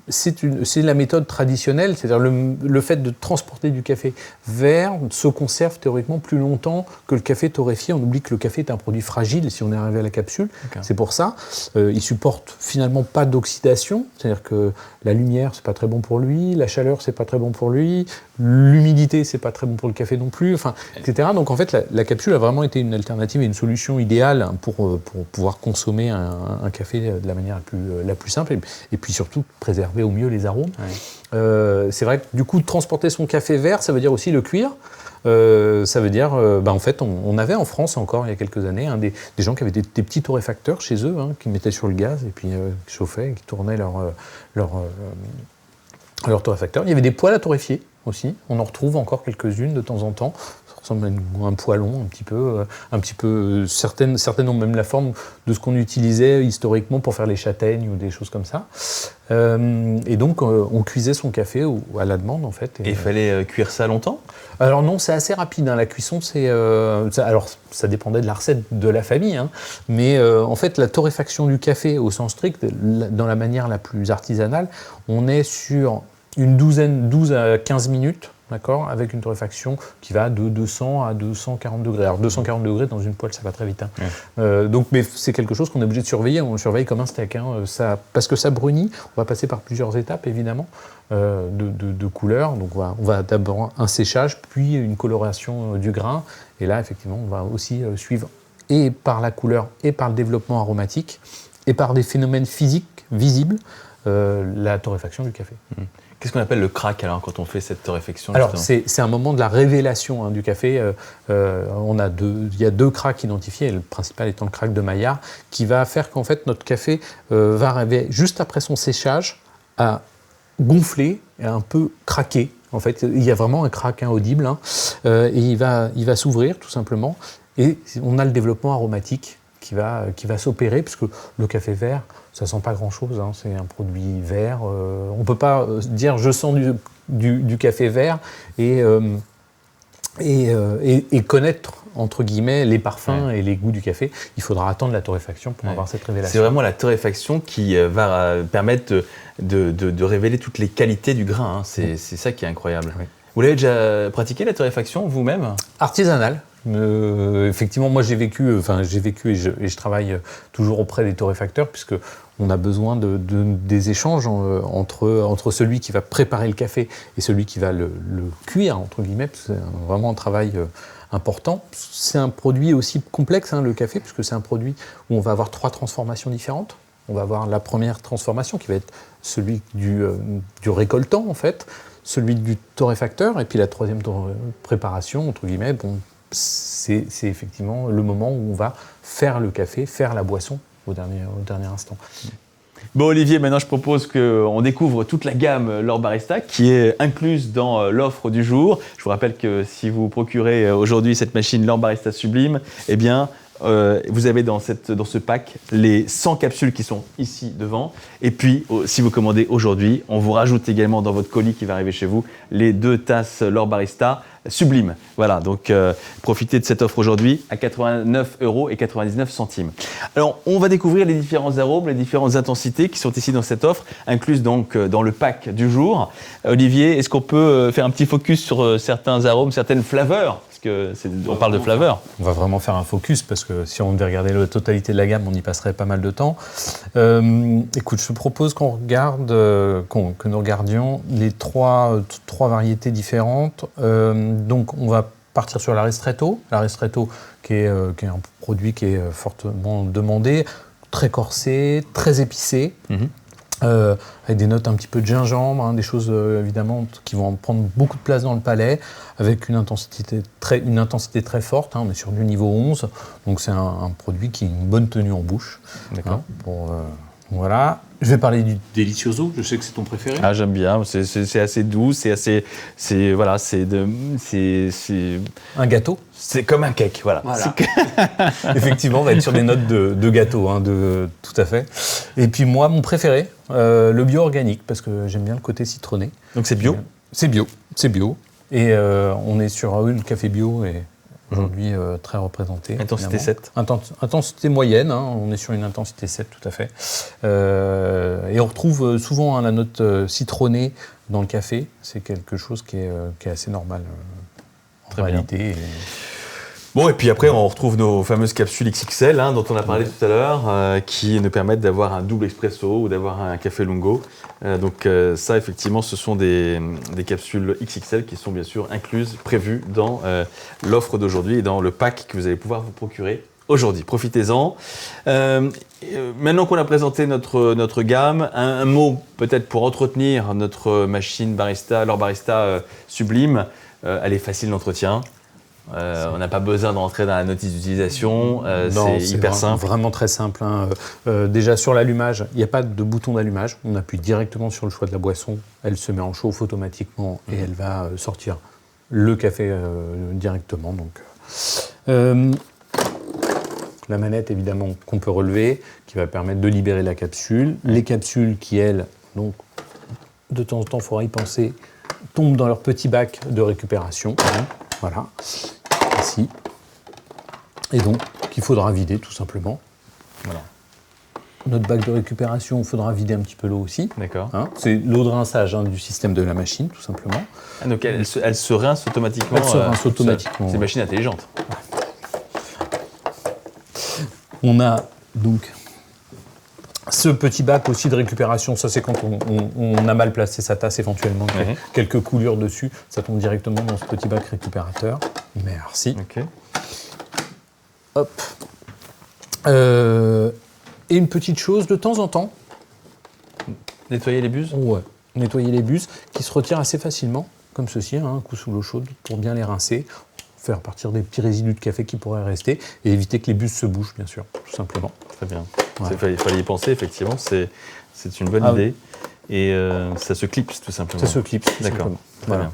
C'est la méthode traditionnelle, c'est-à-dire le fait de transporter du café vert se conserve théoriquement plus longtemps que le café torréfié. On oublie que le café est un produit fragile si on est arrivé à la capsule. Okay. C'est pour ça. Il supporte finalement pas d'oxydation, c'est-à-dire que la lumière c'est pas très bon pour lui, la chaleur c'est pas très bon pour lui, l'humidité c'est pas très bon pour le café non plus, enfin, etc. Donc en fait la capsule a vraiment été une alternative et une solution idéale pour pouvoir consommer un café de la manière la plus simple et puis surtout préserver au mieux les arômes. Ouais. C'est vrai que du coup transporter son café vert ça veut dire aussi le cuire. Ça veut dire, en fait, on avait en France encore il y a quelques années des gens qui avaient des petits torréfacteurs chez eux, qui mettaient sur le gaz et puis qui chauffaient, et qui tournaient leur torréfacteur. Il y avait des poêles à torréfier aussi. On en retrouve encore quelques-unes de temps en temps. Ça ressemble à un poêlon un petit peu. Certaines ont même la forme de ce qu'on utilisait historiquement pour faire les châtaignes ou des choses comme ça. Et donc, on cuisait son café à la demande, en fait. Et il fallait cuire ça longtemps ? Alors non, c'est assez rapide. La cuisson, alors, ça dépendait de la recette de la famille. Mais en fait, la torréfaction du café, au sens strict, dans la manière la plus artisanale, on est sur une 12 à 15 minutes. D'accord, avec une torréfaction qui va de 200 à 240 degrés. Alors 240 degrés dans une poêle, ça va très vite. Ouais. Mais c'est quelque chose qu'on est obligé de surveiller. On le surveille comme un steak. Parce que ça brunit. On va passer par plusieurs étapes, évidemment, de couleur. Donc on va d'abord un séchage, puis une coloration du grain. Et là, effectivement, on va aussi suivre et par la couleur et par le développement aromatique et par des phénomènes physiques visibles la torréfaction du café. Qu'est-ce qu'on appelle le crack alors quand on fait cette torréfaction ? Alors c'est un moment de la révélation du café. Il y a deux cracks identifiés, le principal étant le crack de Maillard, qui va faire qu'en fait notre café va arriver juste après son séchage à gonfler et un peu craquer. En fait, il y a vraiment un crack audible et il va s'ouvrir tout simplement. Et on a le développement aromatique qui va s'opérer, puisque le café vert, ça ne sent pas grand-chose, c'est un produit vert. On ne peut pas dire « je sens du café vert » et connaître, entre guillemets, les parfums et les goûts du café. Il faudra attendre la torréfaction pour avoir cette révélation. C'est vraiment la torréfaction qui va permettre de révéler toutes les qualités du grain. C'est ça qui est incroyable. Oui. Vous l'avez déjà pratiqué, la torréfaction, vous-même ? Artisanale. Effectivement, moi j'ai vécu et je travaille toujours auprès des torréfacteurs, puisque on a besoin des échanges entre celui qui va préparer le café et celui qui va le cuire, entre guillemets, parce que c'est vraiment un travail important. C'est un produit aussi complexe, le café, puisque c'est un produit où on va avoir 3 transformations différentes. On va avoir la première transformation qui va être celui du récoltant, en fait, celui du torréfacteur, et puis la troisième préparation, entre guillemets, c'est effectivement le moment où on va faire le café, faire la boisson au dernier instant. Bon Olivier, maintenant je propose qu'on découvre toute la gamme L'Or Barista qui est incluse dans l'offre du jour. Je vous rappelle que si vous procurez aujourd'hui cette machine L'Or Barista Sublime, eh bien vous avez dans ce pack les 100 capsules qui sont ici devant. Et puis, si vous commandez aujourd'hui, on vous rajoute également dans votre colis qui va arriver chez vous les 2 tasses L'Or Barista Sublime. Voilà, donc profitez de cette offre aujourd'hui à 89,99 €. Alors, on va découvrir les différents arômes, les différentes intensités qui sont ici dans cette offre, incluses donc dans le pack du jour. Olivier, est-ce qu'on peut faire un petit focus sur certains arômes, certaines flaveurs ? On parle de flaveurs. On va vraiment faire un focus parce que si on devait regarder la totalité de la gamme, on y passerait pas mal de temps. Écoute, je te propose que nous regardions les trois variétés différentes. Donc, on va partir sur la Ristretto. La Ristretto, qui est un produit qui est fortement demandé, très corsé, très épicé. Avec des notes un petit peu de gingembre, des choses évidemment qui vont prendre beaucoup de place dans le palais, avec une intensité très forte. On est sur du niveau 11, donc c'est un produit qui a une bonne tenue en bouche. D'accord. Voilà. Je vais parler du Delicioso, je sais que c'est ton préféré. Ah, j'aime bien, c'est assez doux, c'est un gâteau. C'est comme un cake, voilà. Effectivement, on va être sur des notes de gâteau, tout à fait. Et puis moi, mon préféré, le bio organique, parce que j'aime bien le côté citronné. Donc c'est bio ? C'est bio. Et on est sur le café bio aujourd'hui très représentée. Intensité évidemment. 7. Intensité moyenne, hein, on est sur une intensité 7 tout à fait. Et on retrouve souvent la note citronnée dans le café. C'est quelque chose qui est assez normal en réalité. Bon, et puis après, on retrouve nos fameuses capsules XXL, dont on a parlé tout à l'heure, qui nous permettent d'avoir un double espresso ou d'avoir un café lungo. Donc ça, effectivement, ce sont des capsules XXL qui sont bien sûr incluses, prévues dans l'offre d'aujourd'hui et dans le pack que vous allez pouvoir vous procurer aujourd'hui. Profitez-en. Maintenant qu'on a présenté notre gamme, un mot peut-être pour entretenir notre machine barista, L'Or Barista Sublime. Elle est facile d'entretien. On n'a pas besoin d'entrer dans la notice d'utilisation, c'est hyper simple. Vraiment très simple. Hein. Déjà sur l'allumage, il n'y a pas de bouton d'allumage. On appuie directement sur le choix de la boisson. Elle se met en chauffe automatiquement et elle va sortir le café directement. Donc, la manette évidemment qu'on peut relever, qui va permettre de libérer la capsule. Les capsules qui, elles, donc, de temps en temps, il faudra y penser, tombent dans leur petit bac de récupération. Voilà, ici. Et donc, qu'il faudra vider tout simplement. Voilà. Notre bac de récupération, il faudra vider un petit peu l'eau aussi. D'accord. C'est l'eau de rinçage du système de la machine, tout simplement. Donc elle se rince automatiquement. Elle se rince automatiquement. C'est une machine intelligente. On a donc ce petit bac aussi de récupération. Ça, c'est quand on a mal placé sa tasse éventuellement, quelques coulures dessus. Ça tombe directement dans ce petit bac récupérateur. Merci. Okay. Hop. Et une petite chose, de temps en temps. Nettoyer les buses ? Ouais. Nettoyer les buses qui se retirent assez facilement, comme ceci, un coup sous l'eau chaude pour bien les rincer. Faire partir des petits résidus de café qui pourraient rester et éviter que les buses se bougent, bien sûr, tout simplement. Très bien. Ouais. Il fallait y penser, effectivement. C'est une bonne idée. Oui. Et ça se clipse, tout simplement. Ça se clipse, tout simplement. Voilà. Bien.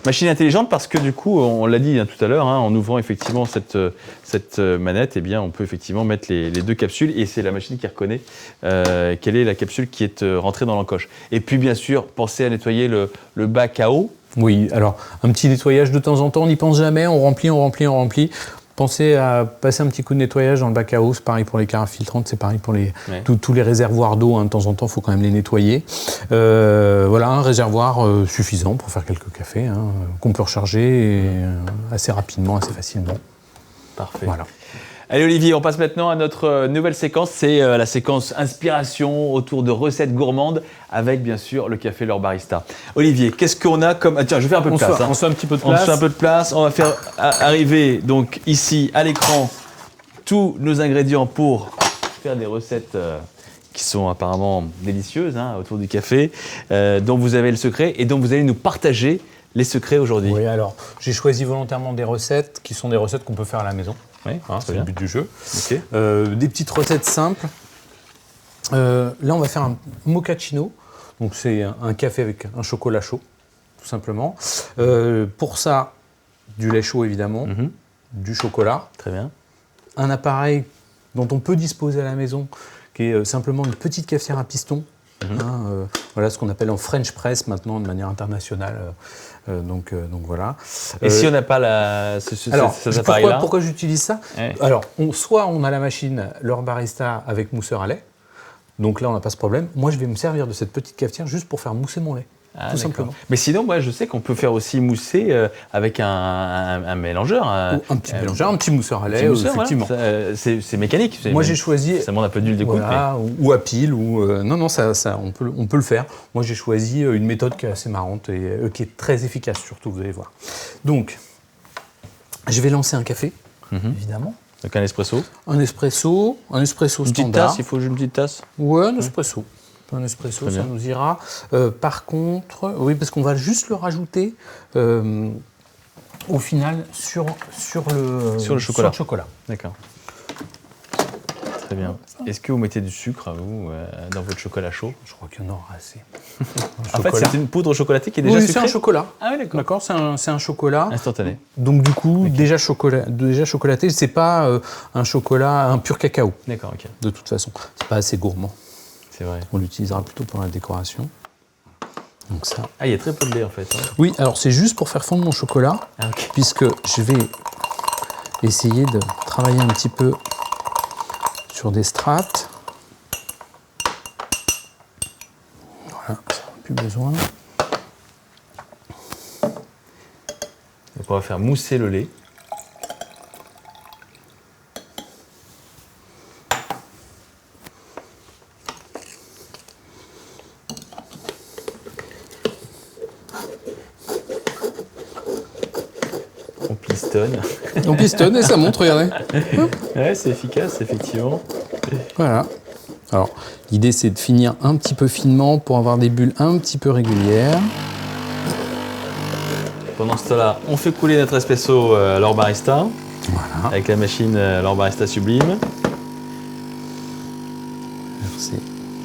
Machine intelligente parce que du coup, on l'a dit tout à l'heure, en ouvrant effectivement cette manette, eh bien, on peut effectivement mettre les deux capsules et c'est la machine qui reconnaît quelle est la capsule qui est rentrée dans l'encoche. Et puis bien sûr, pensez à nettoyer le bac à eau. Oui, alors un petit nettoyage de temps en temps, on n'y pense jamais, on remplit. Pensez à passer un petit coup de nettoyage dans le bac à eau, c'est pareil pour les carafes filtrantes, c'est pareil pour tous les réservoirs d'eau, de temps en temps, il faut quand même les nettoyer. Voilà, un réservoir suffisant pour faire quelques cafés, qu'on peut recharger assez rapidement, assez facilement. Parfait. Voilà. Allez Olivier, on passe maintenant à notre nouvelle séquence, c'est la séquence inspiration autour de recettes gourmandes avec bien sûr le café L'Or Barista. Olivier, qu'est-ce qu'on a comme... tiens, je vais faire un peu de place. On se fait un petit peu de place. On se fait un peu de place, on va faire arriver donc ici à l'écran tous nos ingrédients pour faire des recettes qui sont apparemment délicieuses autour du café, dont vous avez le secret et dont vous allez nous partager les secrets aujourd'hui. Oui, alors j'ai choisi volontairement des recettes qui sont des recettes qu'on peut faire à la maison. Oui, c'est le but du jeu. Okay. Des petites recettes simples. Là, on va faire un mochaccino. Donc, c'est un café avec un chocolat chaud, tout simplement. Pour ça, du lait chaud, évidemment, du chocolat. Très bien. Un appareil dont on peut disposer à la maison, qui est simplement une petite cafetière à piston. Voilà ce qu'on appelle en French press maintenant de manière internationale. Donc voilà. Et si on n'a pas cet appareil-là, pourquoi j'utilise ça ? Alors, soit on a la machine L'Or Barista avec mousseur à lait. Donc là, on n'a pas ce problème. Moi, je vais me servir de cette petite cafetière juste pour faire mousser mon lait. Tout simplement. Mais sinon, moi, je sais qu'on peut faire aussi mousser avec un mélangeur. Un petit mélangeur, un petit mousseur à lait, effectivement. Voilà. C'est mécanique. Moi, j'ai choisi... Ça demande un peu d'huile de coude. Voilà, ou à pile. Non, ça, on peut le faire. Moi, j'ai choisi une méthode qui est assez marrante et qui est très efficace, surtout, vous allez voir. Donc, je vais lancer un café, évidemment. Donc un espresso. Un espresso standard. Une petite tasse, il faut une petite tasse. Ouais, un espresso. Un espresso, ça nous ira. Par contre, oui, parce qu'on va juste le rajouter au final sur le chocolat. D'accord. Très bien. Est-ce que vous mettez du sucre, vous, dans votre chocolat chaud ? Je crois qu'il y en aura assez. En fait, c'est une poudre chocolatée qui est déjà sucrée ? Oui, c'est un chocolat. Ah oui, d'accord. C'est un chocolat. Instantané. Donc du coup, déjà chocolaté, c'est pas un pur cacao. D'accord, ok. De toute façon, c'est pas assez gourmand. C'est vrai. On l'utilisera plutôt pour la décoration. Donc ça. Ah, il y a très peu de lait en fait. Oui, alors c'est juste pour faire fondre mon chocolat, puisque je vais essayer de travailler un petit peu sur des strates. Voilà, ça n'a plus besoin. Donc on va faire mousser le lait. On pistonne. On pistonne et ça monte, regardez. Ouais, c'est efficace, effectivement. Voilà. Alors, l'idée, c'est de finir un petit peu finement pour avoir des bulles un petit peu régulières. Pendant ce temps-là, on fait couler notre espresso L'Or Barista Voilà. avec la machine L'Or Barista Sublime. Merci.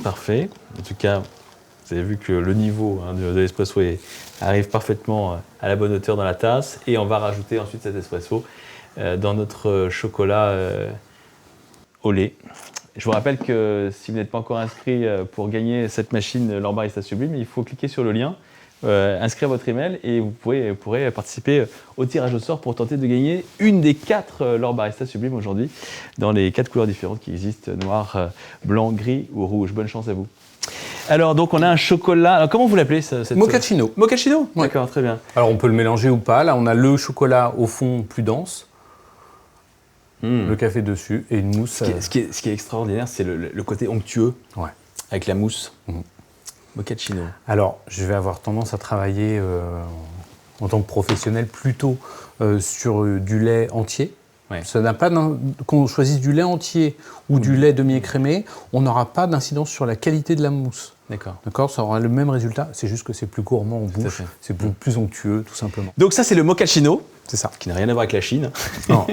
Parfait. En tout cas, vous avez vu que le niveau de l'espresso arrive parfaitement à la bonne hauteur dans la tasse. Et on va rajouter ensuite cet espresso dans notre chocolat au lait. Je vous rappelle que si vous n'êtes pas encore inscrit pour gagner cette machine L'Or Barista Sublime, il faut cliquer sur le lien, inscrire votre email et vous pourrez participer au tirage au sort pour tenter de gagner une des 4 L'Or Barista Sublime aujourd'hui dans les 4 couleurs différentes qui existent, noir, blanc, gris ou rouge. Bonne chance à vous. Alors donc on a un chocolat, alors comment vous l'appelez cette... Mochaccino. Mochaccino. Ouais. D'accord, très bien. Alors, on peut le mélanger ou pas. Là, on a le chocolat au fond plus dense, le café dessus et une mousse. Ce qui est extraordinaire, c'est le côté onctueux Ouais. avec la mousse. Mhm. Mochaccino. Alors, je vais avoir tendance à travailler en tant que professionnel plutôt sur du lait entier. Ouais. Ça n'a pas qu'on choisisse du lait entier ou du lait demi-écrémé, on n'aura pas d'incidence sur la qualité de la mousse. D'accord. D'accord, ça aura le même résultat, c'est juste que c'est plus gourmand en à bouche, fait. c'est plus onctueux tout simplement. Donc ça c'est le mochaccino, C'est ça. qui n'a rien à voir avec la Chine. Non.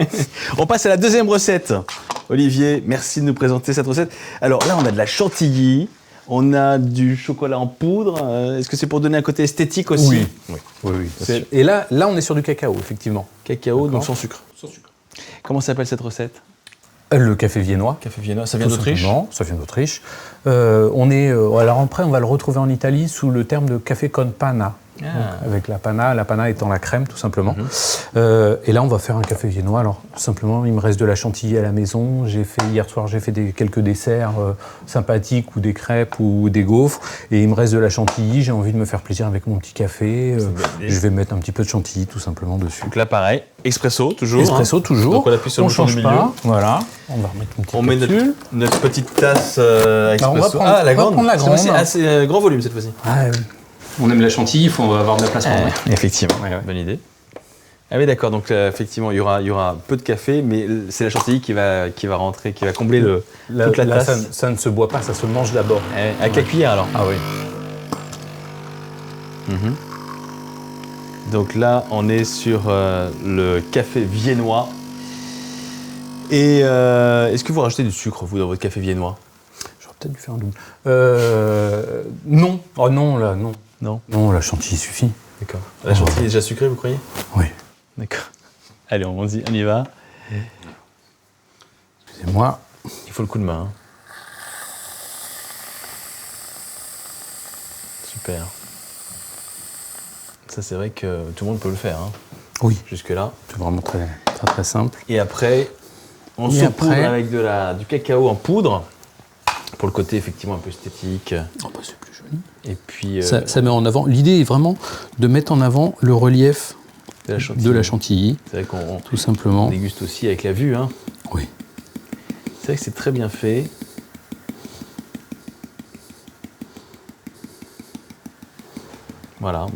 On passe à la deuxième recette. Olivier, merci de nous présenter cette recette. Alors là, on a de la chantilly, on a du chocolat en poudre. Est-ce que c'est pour donner un côté esthétique aussi? Oui. Et là, on est sur du cacao, effectivement. Cacao, donc D'accord. sans sucre. Sans sucre. Comment s'appelle cette recette? Le café viennois. Café viennois, ça vient Tout d'Autriche? simplement, ça vient d'Autriche. Alors après, on va le retrouver en Italie sous le terme de café con panna. Ah. Donc, avec la panna étant la crème tout simplement. Et là, on va faire un café viennois. Alors simplement, il me reste de la chantilly à la maison. Hier soir, j'ai fait quelques desserts sympathiques ou des crêpes ou des gaufres. Et il me reste de la chantilly. J'ai envie de me faire plaisir avec mon petit café. Je vais mettre un petit peu de chantilly tout simplement dessus. Donc là, pareil, expresso toujours. Espresso toujours. Donc on appuie sur le bouton du change milieu. pas. Voilà. On va remettre une petite On met capsule. notre petite tasse on expresso. va prendre- La on va grande. prendre la Cette fois-ci, grande. assez grand volume cette fois-ci. Ah, oui. On aime la chantilly, il faut avoir de la place pour mettre. Effectivement, Ouais. bonne idée. Ah oui, d'accord, donc effectivement, il y aura peu de café, mais c'est la chantilly qui va rentrer, qui va combler toute la Là, tasse. ça ne se boit pas, ça se mange d'abord. À quelle cuillère alors? Ah oui. Donc là, on est sur le café viennois. Et est-ce que vous rajoutez du sucre, vous, dans votre café viennois? J'aurais peut-être dû faire un double. Non. Oh non, là, non. Non. Non, la chantilly suffit. D'accord. La chantilly est déjà sucrée, vous croyez? Oui. D'accord. Allez, on y va. Excusez-moi. Il faut le coup de main. Super. Ça, c'est vrai que tout le monde peut le faire, hein, Oui. jusque-là. C'est vraiment très, très, très simple. Et après, on Et saupoudre après- avec du cacao en poudre, pour le côté effectivement un peu esthétique. Oh, bah, c'est plus joli. Et puis Ça met en avant. L'idée est vraiment de mettre en avant le relief de la chantilly. de la chantilly, C'est vrai qu'on tout simplement. déguste aussi avec la vue. Hein. Oui. C'est vrai que c'est très bien fait. Voilà,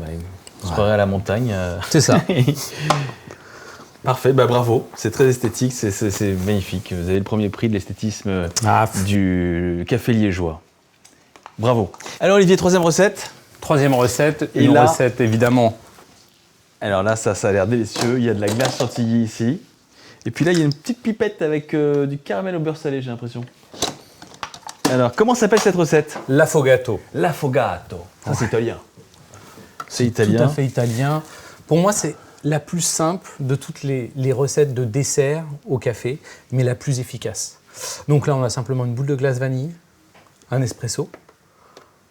on se croirait à la montagne. C'est ça. Parfait, bravo. C'est très esthétique, c'est magnifique. Vous avez le premier prix de l'esthétisme du café liégeois. Bravo. Alors Olivier, troisième recette. Troisième recette, Et une là- recette évidemment. Alors là, ça a l'air délicieux. Il y a de la glace chantilly ici. Et puis là, il y a une petite pipette avec du caramel au beurre salé, j'ai l'impression. Alors, comment s'appelle cette recette? L'affogato. L'affogato. Ça, c'est italien. C'est italien. Tout à fait italien. Pour moi, c'est la plus simple de toutes les recettes de dessert au café, mais la plus efficace. Donc là, on a simplement une boule de glace vanille, un espresso,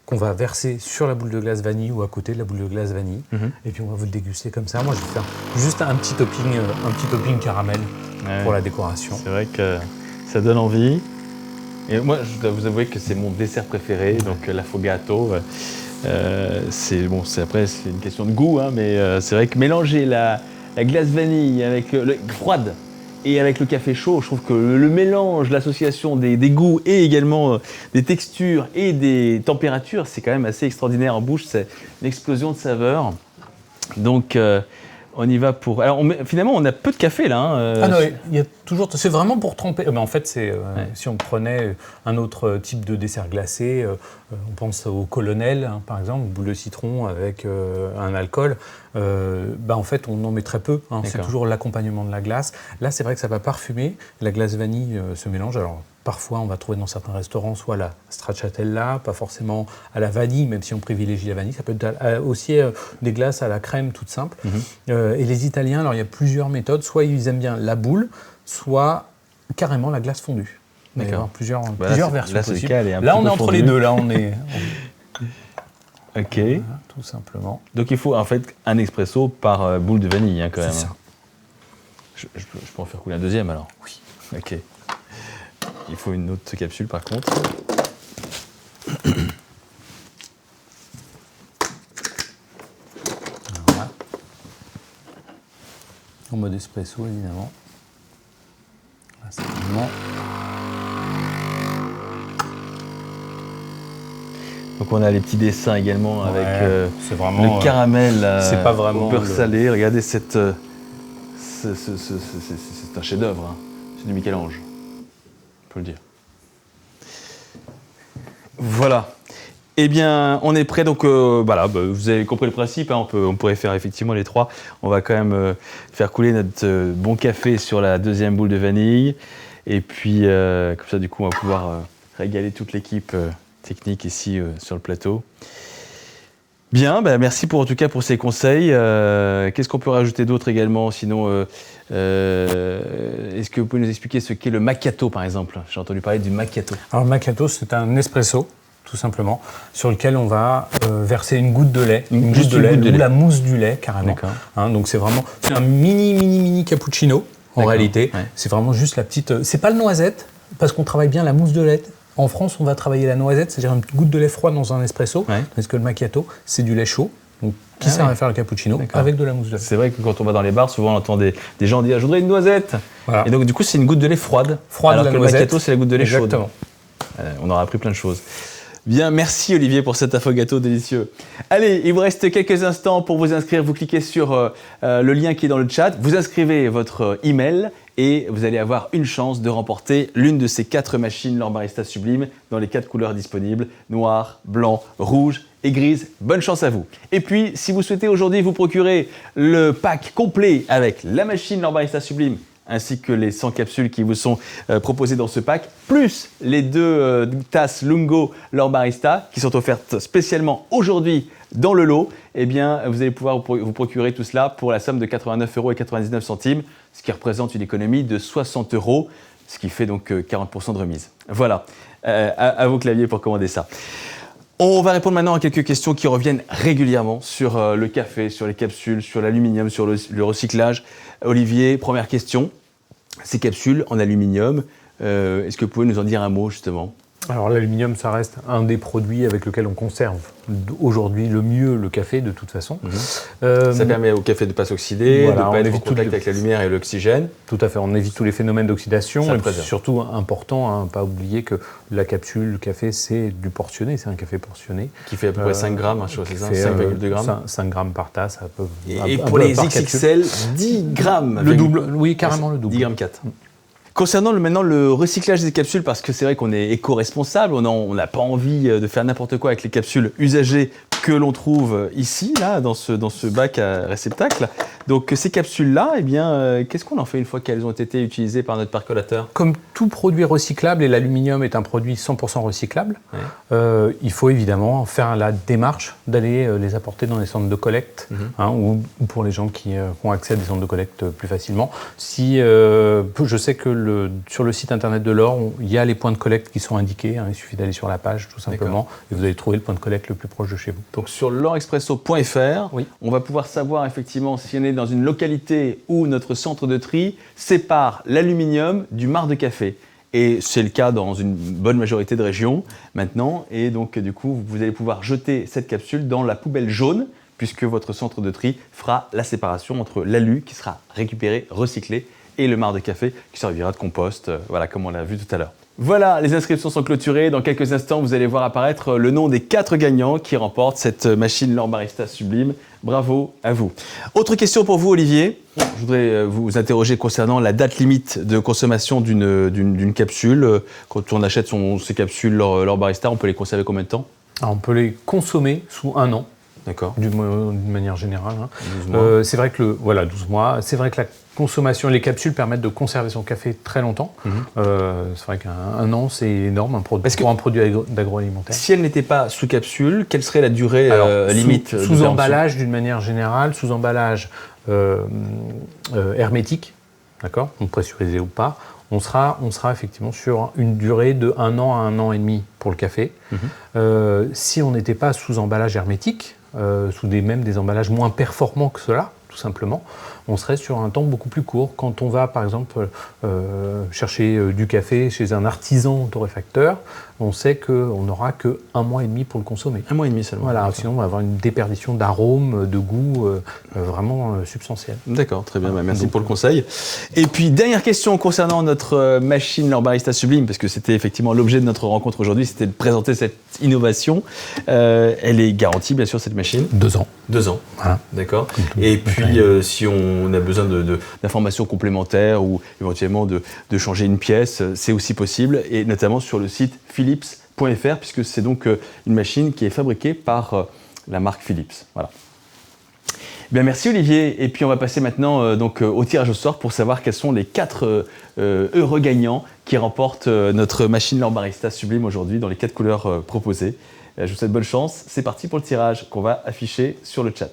qu'on va verser sur la boule de glace vanille ou à côté de la boule de glace vanille. Et puis on va vous le déguster comme ça. Moi, je vais faire juste un petit topping caramel pour la décoration. C'est vrai que ça donne envie. Et moi, je dois vous avouer que c'est mon dessert préféré, donc l'affogato. Après, c'est une question de goût, hein, mais c'est vrai que mélanger la glace vanille avec froide et avec le café chaud, je trouve que le mélange, l'association des goûts et également des textures et des températures, c'est quand même assez extraordinaire en bouche. C'est une explosion de saveurs. Donc, on y va pour. Alors, finalement, on a peu de café là. Hein, non, il y a toujours. C'est vraiment pour tremper. Mais en fait, si on prenait un autre type de dessert glacé, on pense au colonel, hein, par exemple, boule de citron avec un alcool. En fait, on en met très peu. Hein, c'est toujours l'accompagnement de la glace. Là, c'est vrai que ça va parfumer. La glace vanille se mélange. Alors, parfois, on va trouver dans certains restaurants soit la stracciatella, pas forcément à la vanille, même si on privilégie la vanille. Ça peut être aussi des glaces à la crème toute simple. Et les Italiens, alors il y a plusieurs méthodes. Soit ils aiment bien la boule, soit carrément la glace fondue. Il va y avoir plusieurs versions possibles. Là, on est entre les deux. Là, on est... Ok. Voilà, tout simplement. Donc il faut en fait un expresso par boule de vanille, hein, quand même. C'est ça. Je peux en faire couler un deuxième alors? Oui. Ok. Il faut une autre capsule par contre. Voilà. En mode espresso, évidemment. Là, c'est vraiment... Donc on a les petits dessins également avec c'est vraiment, le caramel c'est pas vraiment au beurre salé. Regardez c'est un chef-d'œuvre. Hein. C'est du Michel-Ange. On peut le dire. Voilà. Eh bien, on est prêt. Donc voilà, vous avez compris le principe. Hein, on pourrait faire effectivement les trois. On va quand même faire couler notre bon café sur la deuxième boule de vanille. Et puis, comme ça, du coup, on va pouvoir régaler toute l'équipe technique ici sur le plateau. Bien, merci en tout cas pour ces conseils. Qu'est-ce qu'on peut rajouter d'autre également? Sinon, est-ce que vous pouvez nous expliquer ce qu'est le macchiato, par exemple? J'ai entendu parler du macchiato. Alors, le macchiato, c'est un espresso, tout simplement, sur lequel on va verser une goutte de lait, ou la mousse du lait, carrément. Hein, donc, c'est un mini cappuccino, en réalité. Ouais. C'est vraiment juste la petite... C'est pas le noisette, parce qu'on travaille bien la mousse de lait. En France, on va travailler la noisette, c'est-à-dire une goutte de lait froid dans un espresso, parce que le macchiato, c'est du lait chaud, donc, qui sert à faire le cappuccino avec de la mousse de lait. C'est vrai que quand on va dans les bars, souvent on entend des gens dire « je voudrais une noisette ». Et donc du coup, c'est une goutte de lait froide, alors que le macchiato, c'est la goutte de lait chaude. Exactement. On aura appris plein de choses. Bien, merci Olivier pour cet affogato délicieux. Allez, il vous reste quelques instants pour vous inscrire. Vous cliquez sur le lien qui est dans le chat, vous inscrivez votre email et vous allez avoir une chance de remporter l'une de ces 4 machines L'Or Barista Sublime dans les 4 couleurs disponibles, noir, blanc, rouge et grise. Bonne chance à vous. Et puis, si vous souhaitez aujourd'hui vous procurer le pack complet avec la machine L'Or Barista Sublime ainsi que les 100 capsules qui vous sont proposées dans ce pack, plus les 2 tasses Lungo L'Or Barista qui sont offertes spécialement aujourd'hui dans le lot, eh bien, vous allez pouvoir vous procurer tout cela pour la somme de 89,99 €, ce qui représente une économie de 60 €, ce qui fait donc 40% de remise. Voilà, à vos claviers pour commander ça. On va répondre maintenant à quelques questions qui reviennent régulièrement sur le café, sur les capsules, sur l'aluminium, sur le recyclage. Olivier, première question. Ces capsules en aluminium, est-ce que vous pouvez nous en dire un mot justement ? Alors l'aluminium, ça reste un des produits avec lequel on conserve aujourd'hui le mieux le café de toute façon. Ça permet au café de ne pas s'oxyder, de ne pas être en contact avec la lumière et l'oxygène. Tout à fait, on évite tous les phénomènes d'oxydation. Et puis, surtout important, hein, pas oublier que la capsule, le café, c'est du portionné, c'est un café portionné. Qui fait à peu près 5 grammes, je crois, c'est ça, 5,2 grammes. 5 grammes par tasse. Et pour les XXL, 10 grammes. Le double, oui, carrément le double. 10 grammes 4. Concernant maintenant le recyclage des capsules, parce que c'est vrai qu'on est éco-responsable, on n'a pas envie de faire n'importe quoi avec les capsules usagées que l'on trouve ici, là, dans ce bac à réceptacle. Donc ces capsules-là, eh bien, qu'est-ce qu'on en fait une fois qu'elles ont été utilisées par notre percolateur ? Comme tout produit recyclable, et l'aluminium est un produit 100% recyclable, il faut évidemment faire la démarche d'aller les apporter dans les centres de collecte, ou pour les gens qui ont accès à des centres de collecte plus facilement. Je sais que sur le site internet de l'Or, il y a les points de collecte qui sont indiqués, il suffit d'aller sur la page tout simplement, et vous allez trouver le point de collecte le plus proche de chez vous. Donc sur l'orexpresso.fr, on va pouvoir savoir effectivement s'il y en a dans une localité où notre centre de tri sépare l'aluminium du marc de café. Et c'est le cas dans une bonne majorité de régions maintenant. Et donc, du coup, vous allez pouvoir jeter cette capsule dans la poubelle jaune, puisque votre centre de tri fera la séparation entre l'alu qui sera récupéré, recyclé, et le marc de café qui servira de compost, voilà, comme on l'a vu tout à l'heure. Voilà, les inscriptions sont clôturées. Dans quelques instants, vous allez voir apparaître le nom des 4 gagnants qui remportent cette machine L'Or Barista Sublime. Bravo à vous. Autre question pour vous, Olivier. Je voudrais vous interroger concernant la date limite de consommation d'une capsule. Quand on achète ces capsules L'Or Barista, on peut les conserver combien de temps? Alors, on peut les consommer sous 1 an. D'accord. D'une manière générale. 12 mois. C'est vrai que 12 mois. C'est vrai que la consommation, les capsules permettent de conserver son café très longtemps. C'est vrai qu'un an, c'est énorme pour un produit d'agroalimentaire. Si elle n'était pas sous capsule, quelle serait la durée limite sous emballage, d'une manière générale, sous emballage hermétique, d'accord, donc pressurisé ou pas, on sera effectivement sur une durée de 1 an à 1 an et demi pour le café. Si on n'était pas sous emballage hermétique, sous même des emballages moins performants que cela, tout simplement, on serait sur un temps beaucoup plus court. Quand on va, par exemple, chercher du café chez un artisan torréfacteur, on sait qu'on n'aura que 1 mois et demi pour le consommer. 1 mois et demi seulement. Voilà, sinon on va avoir une déperdition d'arômes, de goût vraiment substantielle. D'accord, très bien, merci pour le conseil. Et puis, dernière question concernant notre machine L'Or Barista Sublime, parce que c'était effectivement l'objet de notre rencontre aujourd'hui, c'était de présenter cette innovation. Elle est garantie, bien sûr, cette machine? 2 ans. 2 ans, voilà. D'accord. Et puis, si on a besoin d'informations complémentaires ou éventuellement de changer une pièce, c'est aussi possible, et notamment sur le site philips.fr, puisque c'est donc une machine qui est fabriquée par la marque Philips. Voilà. Bien, merci Olivier. Et puis on va passer maintenant au tirage au sort pour savoir quels sont les 4 heureux gagnants qui remportent notre machine L'Or Barista Sublime aujourd'hui dans les 4 couleurs proposées. Je vous souhaite bonne chance. C'est parti pour le tirage qu'on va afficher sur le chat.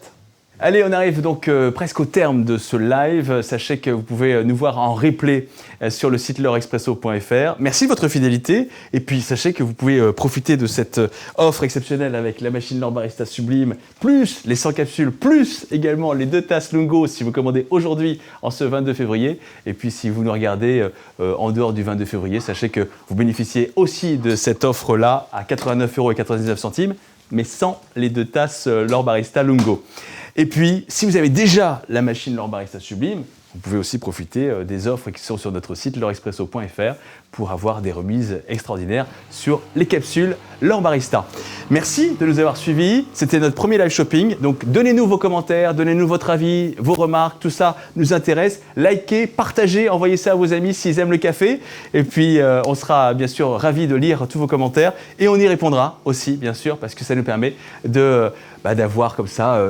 Allez, on arrive donc presque au terme de ce live. Sachez que vous pouvez nous voir en replay sur le site l'orexpresso.fr. Merci de votre fidélité. Et puis, sachez que vous pouvez profiter de cette offre exceptionnelle avec la machine L'Or Barista Sublime, plus les 100 capsules, plus également les 2 tasses Lungo si vous commandez aujourd'hui en ce 22 février. Et puis, si vous nous regardez en dehors du 22 février, sachez que vous bénéficiez aussi de cette offre-là à 89,99 €, mais sans les 2 tasses L'Or Barista Lungo. Et puis, si vous avez déjà la machine L'Or Barista Sublime, vous pouvez aussi profiter des offres qui sont sur notre site l'orexpresso.fr pour avoir des remises extraordinaires sur les capsules L'Or Barista. Merci de nous avoir suivis. C'était notre premier live shopping. Donc, donnez-nous vos commentaires, donnez-nous votre avis, vos remarques. Tout ça nous intéresse. Likez, partagez, envoyez ça à vos amis s'ils aiment le café. Et puis, on sera bien sûr ravis de lire tous vos commentaires. Et on y répondra aussi, bien sûr, parce que ça nous permet d'avoir comme ça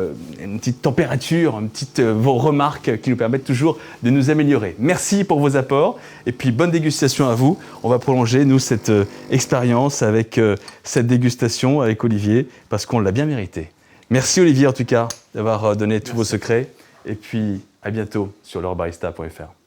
une petite température, vos remarques qui nous permettent toujours de nous améliorer. Merci pour vos apports et puis bonne dégustation à vous. On va prolonger, nous, cette expérience avec cette dégustation avec Olivier parce qu'on l'a bien mérité. Merci Olivier en tout cas d'avoir donné tous vos secrets et puis à bientôt sur l'orbarista.fr.